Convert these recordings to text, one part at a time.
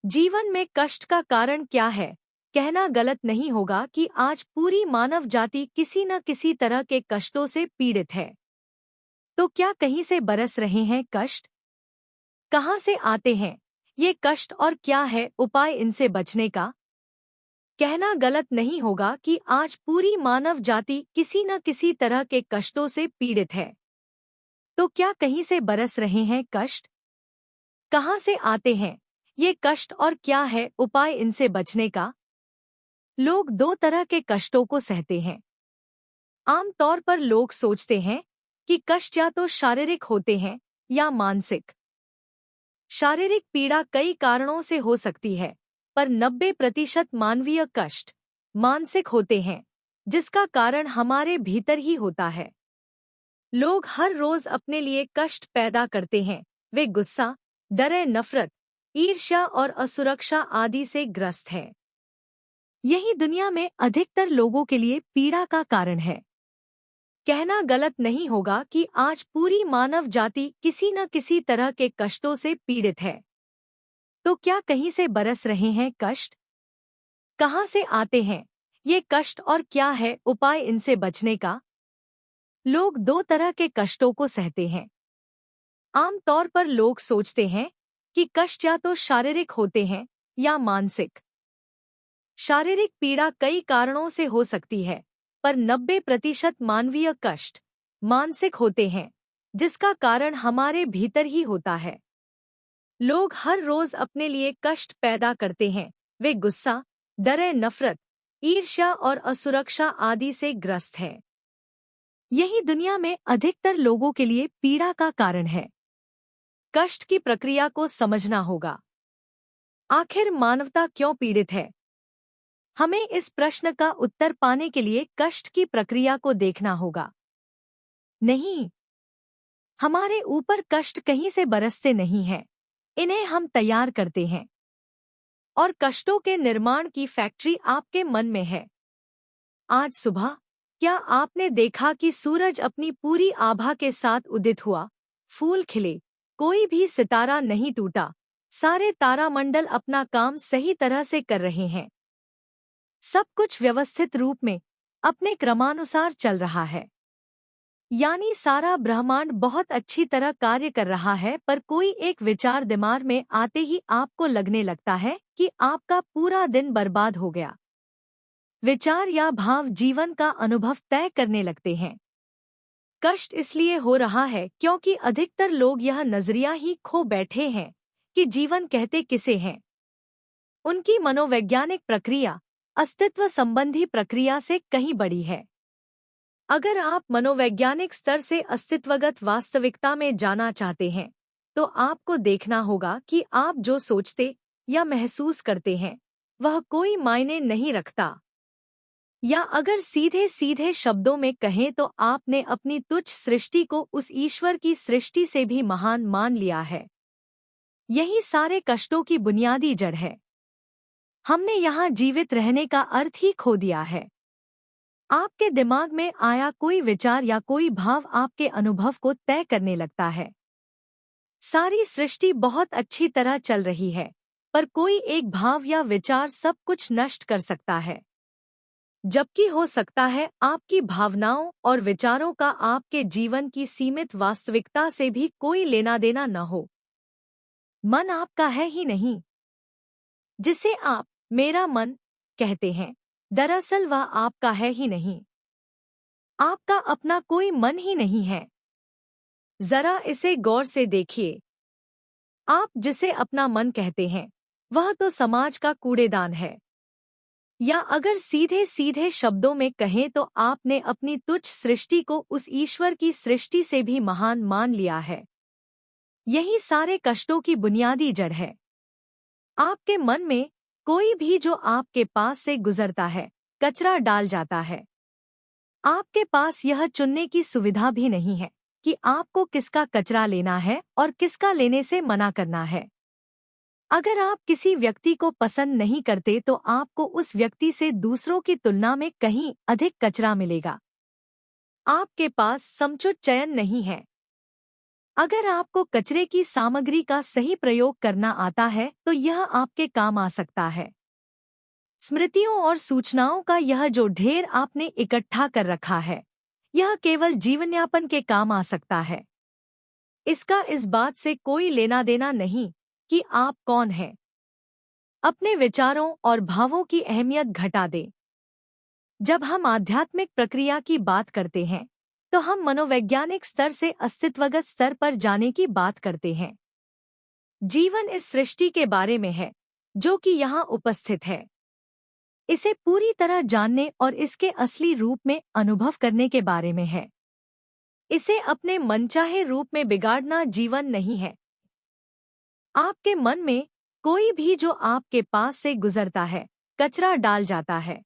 जीवन में कष्ट का कारण क्या है? कहना गलत नहीं होगा कि आज पूरी मानव जाति किसी न किसी तरह के कष्टों से पीड़ित है। तो क्या कहीं से बरस रहे हैं कष्ट? कहाँ से आते हैं ये कष्ट और क्या है उपाय इनसे बचने का? कहना गलत नहीं होगा कि आज पूरी मानव जाति किसी न किसी तरह के कष्टों से पीड़ित है। तो क्या कहीं से बरस रहे हैं कष्ट? कहाँ से आते हैं ये कष्ट और क्या है उपाय इनसे बचने का? लोग दो तरह के कष्टों को सहते हैं। आम तौर पर लोग सोचते हैं कि कष्ट या तो शारीरिक होते हैं या मानसिक। शारीरिक पीड़ा कई कारणों से हो सकती है, पर 90% मानवीय कष्ट मानसिक होते हैं, जिसका कारण हमारे भीतर ही होता है। लोग हर रोज अपने लिए कष्ट पैदा करते हैं। वे गुस्सा, डर, नफरत, ईर्ष्या और असुरक्षा आदि से ग्रस्त हैं। यही दुनिया में अधिकतर लोगों के लिए पीड़ा का कारण है। कहना गलत नहीं होगा कि आज पूरी मानव जाति किसी न किसी तरह के कष्टों से पीड़ित है। तो क्या कहीं से बरस रहे हैं कष्ट? कहाँ से आते हैं ये कष्ट और क्या है उपाय इनसे बचने का? लोग दो तरह के कष्टों को सहते हैं। आम तौर पर लोग सोचते हैं कि कष्ट या तो शारीरिक होते हैं या मानसिक। शारीरिक पीड़ा कई कारणों से हो सकती है, पर 90% मानवीय कष्ट मानसिक होते हैं, जिसका कारण हमारे भीतर ही होता है। लोग हर रोज अपने लिए कष्ट पैदा करते हैं। वे गुस्सा, डर, नफरत, ईर्ष्या और असुरक्षा आदि से ग्रस्त हैं। यही दुनिया में अधिकतर लोगों के लिए पीड़ा का कारण है। कष्ट की प्रक्रिया को समझना होगा। आखिर मानवता क्यों पीड़ित है? हमें इस प्रश्न का उत्तर पाने के लिए कष्ट की प्रक्रिया को देखना होगा। नहीं, हमारे ऊपर कष्ट कहीं से बरसते नहीं हैं। इन्हें हम तैयार करते हैं। और कष्टों के निर्माण की फैक्ट्री आपके मन में है। आज सुबह क्या आपने देखा कि सूरज अपनी पूरी आभा के साथ उदित हुआ? फूल खिले, कोई भी सितारा नहीं टूटा, सारे तारामंडल अपना काम सही तरह से कर रहे हैं। सब कुछ व्यवस्थित रूप में अपने क्रमानुसार चल रहा है। यानी सारा ब्रह्मांड बहुत अच्छी तरह कार्य कर रहा है, पर कोई एक विचार दिमाग में आते ही आपको लगने लगता है कि आपका पूरा दिन बर्बाद हो गया। विचार या भाव जीवन का अनुभव तय करने लगते हैं। कष्ट इसलिए हो रहा है क्योंकि अधिकतर लोग यह नजरिया ही खो बैठे हैं कि जीवन कहते किसे हैं। उनकी मनोवैज्ञानिक प्रक्रिया अस्तित्व संबंधी प्रक्रिया से कहीं बड़ी है। अगर आप मनोवैज्ञानिक स्तर से अस्तित्वगत वास्तविकता में जाना चाहते हैं, तो आपको देखना होगा कि आप जो सोचते या महसूस करते हैं, वह कोई मायने नहीं रखता। या अगर सीधे सीधे शब्दों में कहें तो आपने अपनी तुच्छ सृष्टि को उस ईश्वर की सृष्टि से भी महान मान लिया है। यही सारे कष्टों की बुनियादी जड़ है। हमने यहाँ जीवित रहने का अर्थ ही खो दिया है। आपके दिमाग में आया कोई विचार या कोई भाव आपके अनुभव को तय करने लगता है। सारी सृष्टि बहुत अच्छी तरह चल रही है, पर कोई एक भाव या विचार सब कुछ नष्ट कर सकता है। जबकि हो सकता है आपकी भावनाओं और विचारों का आपके जीवन की सीमित वास्तविकता से भी कोई लेना देना न हो। मन आपका है ही नहीं। जिसे आप मेरा मन कहते हैं, दरअसल वह आपका है ही नहीं। आपका अपना कोई मन ही नहीं है। जरा इसे गौर से देखिए। आप जिसे अपना मन कहते हैं, वह तो समाज का कूड़ेदान है। या अगर सीधे सीधे शब्दों में कहें तो आपने अपनी तुच्छ सृष्टि को उस ईश्वर की सृष्टि से भी महान मान लिया है। यही सारे कष्टों की बुनियादी जड़ है। आपके मन में कोई भी जो आपके पास से गुजरता है, कचरा डाल जाता है। आपके पास यह चुनने की सुविधा भी नहीं है कि आपको किसका कचरा लेना है और किसका लेने से मना करना है। अगर आप किसी व्यक्ति को पसंद नहीं करते तो आपको उस व्यक्ति से दूसरों की तुलना में कहीं अधिक कचरा मिलेगा। आपके पास समुचित चयन नहीं है। अगर आपको कचरे की सामग्री का सही प्रयोग करना आता है तो यह आपके काम आ सकता है। स्मृतियों और सूचनाओं का यह जो ढेर आपने इकट्ठा कर रखा है, यह केवल जीवनयापन के काम आ सकता है। इसका इस बात से कोई लेना देना नहीं कि आप कौन हैं। अपने विचारों और भावों की अहमियत घटा दें। जब हम आध्यात्मिक प्रक्रिया की बात करते हैं तो हम मनोवैज्ञानिक स्तर से अस्तित्वगत स्तर पर जाने की बात करते हैं। जीवन इस सृष्टि के बारे में है जो कि यहाँ उपस्थित है। इसे पूरी तरह जानने और इसके असली रूप में अनुभव करने के बारे में है। इसे अपने मनचाहे रूप में बिगाड़ना जीवन नहीं है। आपके मन में कोई भी जो आपके पास से गुजरता है कचरा डाल जाता है।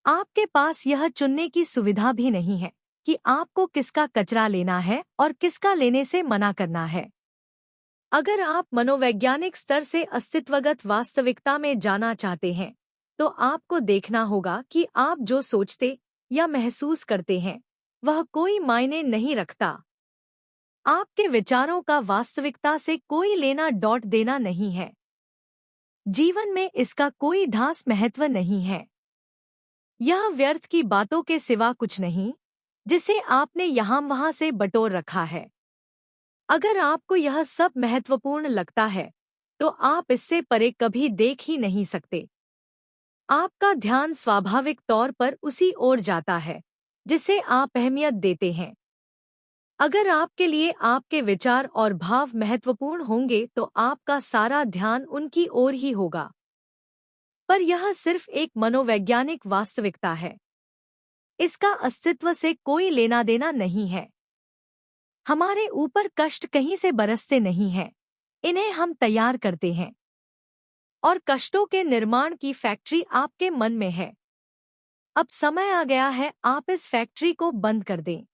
आपके पास यह चुनने की सुविधा भी नहीं है कि आपको किसका कचरा लेना है और किसका लेने से मना करना है। अगर आप मनोवैज्ञानिक स्तर से अस्तित्वगत वास्तविकता में जाना चाहते हैं तो आपको देखना होगा कि आप जो सोचते या महसूस करते हैं वह कोई मायने नहीं रखता। आपके विचारों का वास्तविकता से कोई लेना देना नहीं है। जीवन में इसका कोई ढास महत्व नहीं है। यह व्यर्थ की बातों के सिवा कुछ नहीं जिसे आपने यहाँ वहाँ से बटोर रखा है। अगर आपको यह सब महत्वपूर्ण लगता है तो आप इससे परे कभी देख ही नहीं सकते। आपका ध्यान स्वाभाविक तौर पर उसी ओर जाता है जिसे आप अहमियत देते हैं। अगर आपके लिए आपके विचार और भाव महत्वपूर्ण होंगे तो आपका सारा ध्यान उनकी ओर ही होगा। पर यह सिर्फ एक मनोवैज्ञानिक वास्तविकता है। इसका अस्तित्व से कोई लेना देना नहीं है। हमारे ऊपर कष्ट कहीं से बरसते नहीं हैं। इन्हें हम तैयार करते हैं। और कष्टों के निर्माण की फैक्ट्री आपके मन में है। अब समय आ गया है आप इस फैक्ट्री को बंद कर दें।